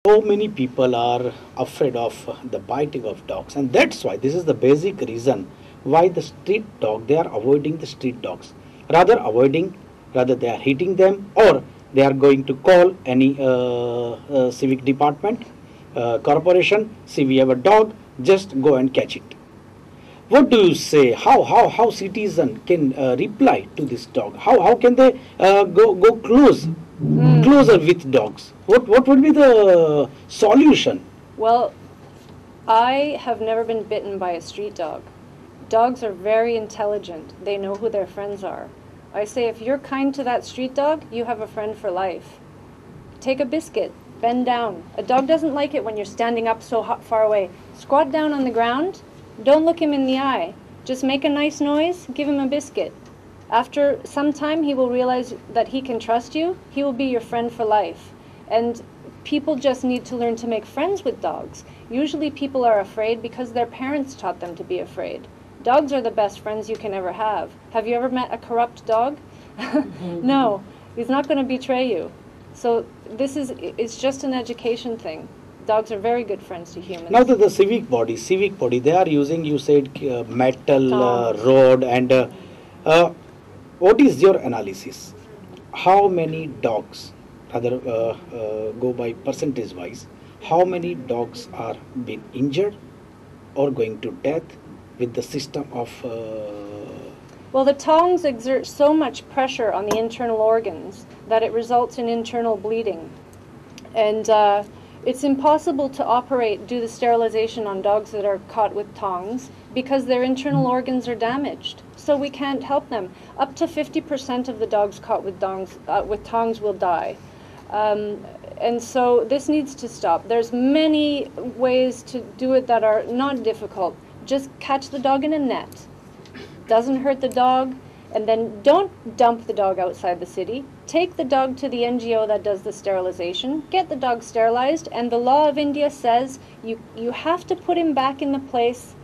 So many people are afraid of the biting of dogs, and that's why this is the basic reason why the street dog, they are avoiding the street dogs, rather avoiding, rather they are hitting them, or they are going to call any civic department, corporation. See, we have a dog, just go and catch it. What do you say? How citizen can reply to this dog? How can they go closer with dogs? What would be the solution? Well, I have never been bitten by a street dog. Dogs are very intelligent. They know who their friends are. I say if you're kind to that street dog, you have a friend for life. Take a biscuit, bend down. A dog doesn't like it when you're standing up so far away. Squat down on the ground. Don't look him in the eye. Just make a nice noise, give him a biscuit. After some time, he will realize that he can trust you. He will be your friend for life. And people just need to learn to make friends with dogs. Usually people are afraid because their parents taught them to be afraid. Dogs are the best friends you can ever have. Have you ever met a corrupt dog? No, he's not going to betray you. So it's just an education thing. Dogs are very good friends to humans. Now the civic body, they are using, you said, metal rod, and what is your analysis? How many dogs, rather go by percentage wise, how many dogs are being injured or going to death with the system of Well, the tongs exert so much pressure on the internal organs that it results in internal bleeding. And it's impossible to do the sterilization on dogs that are caught with tongs because their internal organs are damaged. So we can't help them. Up to 50% of the dogs caught with tongs will die. And so this needs to stop. There's many ways to do it that are not difficult. Just catch the dog in a net. Doesn't hurt the dog. And then don't dump the dog outside the city. Take the dog to the NGO that does the sterilization. Get the dog sterilized. And the law of India says you have to put him back in the place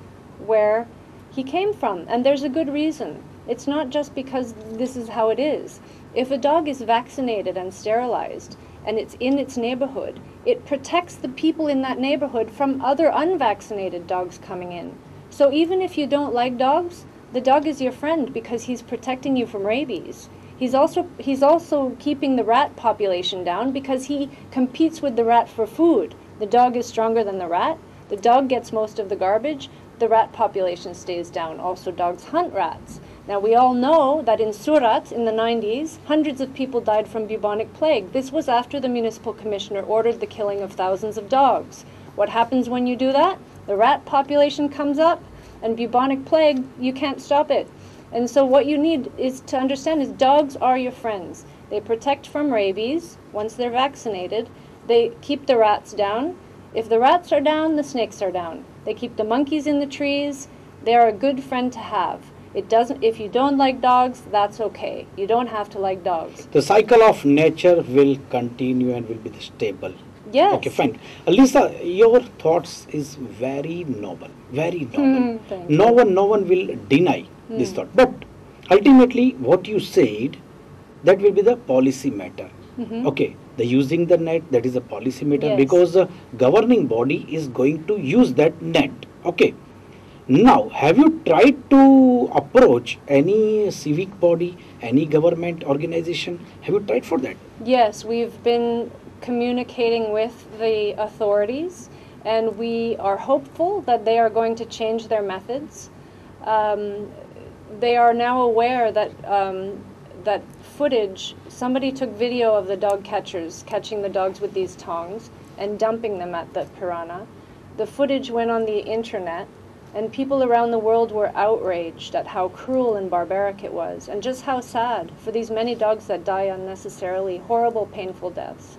where he came from. And there's a good reason. It's not just because this is how it is. If a dog is vaccinated and sterilized and it's in its neighborhood, it protects the people in that neighborhood from other unvaccinated dogs coming in. So even if you don't like dogs, the dog is your friend because he's protecting you from rabies. He's also keeping the rat population down because he competes with the rat for food. The dog is stronger than the rat. The dog gets most of the garbage. The rat population stays down. Also, dogs hunt rats. Now, we all know that in Surat in the 90s, hundreds of people died from bubonic plague. This was after the municipal commissioner ordered the killing of thousands of dogs. What happens when you do that? The rat population comes up, and bubonic plague, you can't stop it. And so what you need is to understand is dogs are your friends. They protect from rabies once they're vaccinated. They keep the rats down. If the rats are down, the snakes are down. They keep the monkeys in the trees. They are a good friend to have. If you don't like dogs, that's okay. You don't have to like dogs. The cycle of nature will continue and will be stable. Yes. Okay, fine. Lisa, your thoughts is very noble, very noble. No one will deny this thought. But ultimately, what you said, that will be the policy matter. Okay, the using the net, that is a policy matter, Yes. because the governing body is going to use that net. Okay. Now, have you tried to approach any civic body, any government organization? Have you tried for that? Yes, we've been communicating with the authorities, and we are hopeful that they are going to change their methods. They are now aware that that footage, somebody took video of the dog catchers catching the dogs with these tongs and dumping them at the piranha. The footage went on the internet, and people around the world were outraged at how cruel and barbaric it was, and just how sad for these many dogs that die unnecessarily, horrible, painful deaths.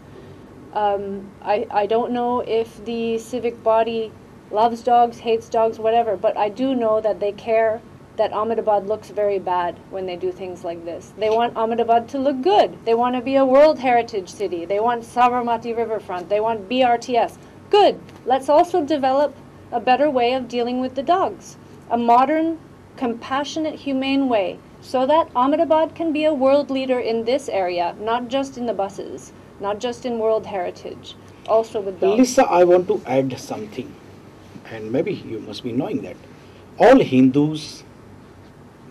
I don't know if the civic body loves dogs, hates dogs, whatever, but I do know that they care that Ahmedabad looks very bad when they do things like this. They want Ahmedabad to look good. They want to be a World Heritage City. They want Sabarmati Riverfront. They want BRTS. Good. Let's also develop a better way of dealing with the dogs. A modern, compassionate, humane way, so that Ahmedabad can be a world leader in this area, not just in the buses, not just in World Heritage. also with dogs. Lisa, I want to add something, and maybe you must be knowing that all Hindus,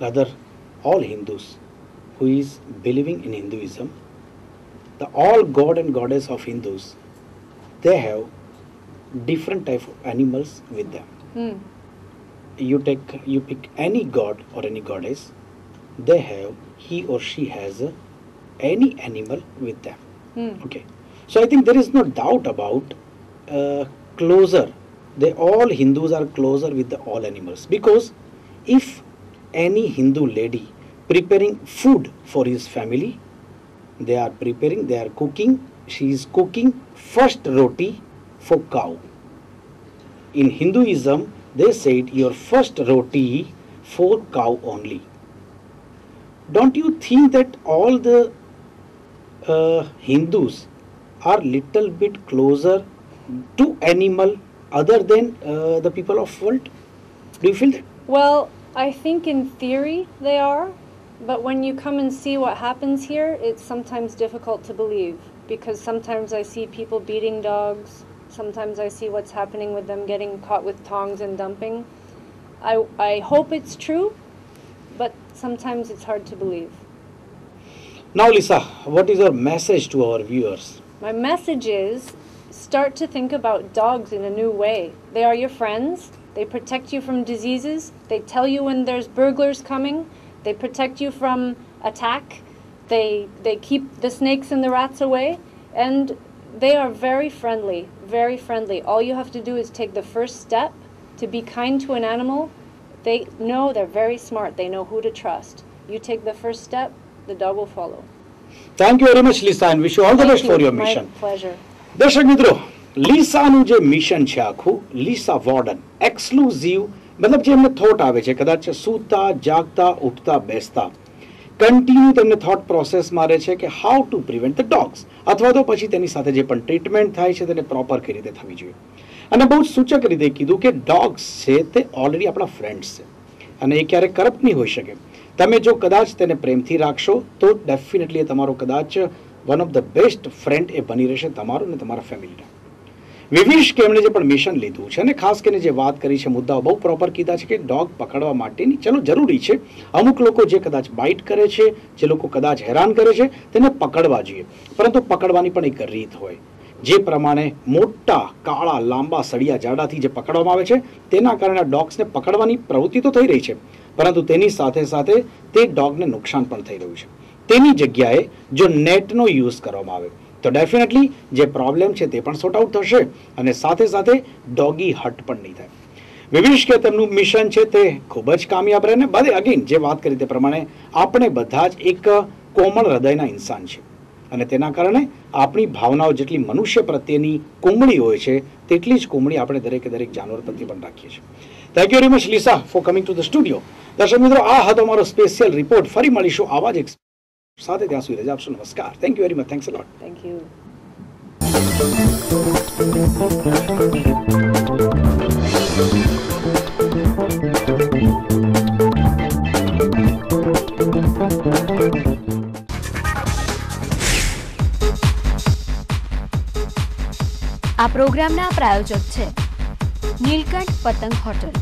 rather all Hindus who is believing in Hinduism, the all god and goddess of Hindus, they have different type of animals with them. Hmm. You pick any god or any goddess, they have, he or she has any animal with them. Hmm. Okay, so I think there is no doubt about closer. They all Hindus are closer with the all animals, because if any Hindu lady preparing food for his family, they are cooking. She is cooking first roti for cow. In Hinduism, they said your first roti for cow only. Don't you think that all the Hindus are little bit closer to animal other than the people of world? Do you feel that? Well, I think in theory they are, but when you come and see what happens here, it's sometimes difficult to believe, because sometimes I see people beating dogs, sometimes I see what's happening with them getting caught with tongs and dumping. I hope it's true, but sometimes it's hard to believe. Now, Lisa, what is your message to our viewers? My message is, start to think about dogs in a new way. They are your friends. They protect you from diseases. They tell you when there's burglars coming. They protect you from attack. They keep the snakes and the rats away. And they are very friendly, very friendly. All you have to do is take the first step to be kind to an animal. They know, they're very smart. They know who to trust. You take the first step, the dog will follow. Thank you very much, Lisa, and wish you all the best for your mission. My pleasure. દર્શક મિત્રો, લીસાનું જે mission છે આખું, લીસા warden exclusive, મતલબ જે એમને thought આવે છે, કદાચ સૂતા જાગતા ઉઠતા બેસતા કન્ટિન્યુ તેમને થોટ પ્રોસેસ મારે છે કે how to prevent the dogs, અથવા તો પછી તેની સાથે જે પણ ટ્રીટમેન્ટ થાય છે તેને પ્રોપર કઈ રીતે થવી જોઈએ. અને બહુ સૂચક રીતે કીધું કે ડોગ્સ છે તે ઓલરેડી આપણા ફ્રેન્ડ્સ છે અને એ ક્યારેક કરપ્ટ નહીં હોઈ શકે. તમે જો કદાચ તેને પ્રેમથી રાખશો તો ડેફિનેટલી એ તમારો કદાચ one of the best friend એ બની રહેશે તમારું અને તમારા ફેમિલીના. વિવિશ કે એમણે જે પણ મિશન લીધું છે અને ખાસ કરીને જે વાત કરી છે, મુદ્દાઓ બહુ પ્રોપર કીધા છે કે ડોગ પકડવા માટેની ચલો જરૂરી છે. અમુક લોકો જે કદાચ બાઇટ કરે છે, જે લોકો કદાચ હેરાન કરે છે, તેને પકડવા જોઈએ, પરંતુ પકડવાની પણ એક રીત હોય. જે પ્રમાણે મોટા કાળા લાંબા સળિયા જાડાથી જે પકડવામાં આવે છે તેના કારણે ડોગ્સને પકડવાની પ્રવૃત્તિ તો થઈ રહી છે, પરંતુ તેની સાથે સાથે તે ડોગને નુકસાન પણ થઈ રહ્યું છે. તેની જગ્યાએ જો નેટનો યુઝ કરવામાં આવે તો ડેફિનેટલી જે પ્રોબ્લેમ છે તે પણ સોર્ટ આઉટ થશે અને સાથે સાથે ડોગી હટ પણ નહીં થાય. વિવિશ કે તેમનું મિશન છે તે ખૂબ જ કામયાબ રહે ને બધે અગેન જે વાત કરી તે પ્રમાણે આપણે બધા જ એક કોમળ હૃદયના ઇન્સાન છે અને તેના કારણે આપણી ભાવનાઓ જેટલી મનુષ્ય પ્રત્યેની કુમળી હોય છે તેટલી જ કુમળી આપણે દરેકે દરેક જાનવર પ્રત્યે પણ રાખીએ છીએ. Thank you very much Lisa four coming to the studio. દર્શક મિત્રો, આ હતો અમારો સ્પેશિયલ રિપોર્ટ. ફરી મળીશું આવા જ એક સાથે, ત્યાં સુધી રજા આપશો. નમસ્કાર. Thank you very much. Thanks a lot. Thank you. આ પ્રોગ્રામના પ્રાયોજક છે નીલકંઠ પતંગ હોટલ.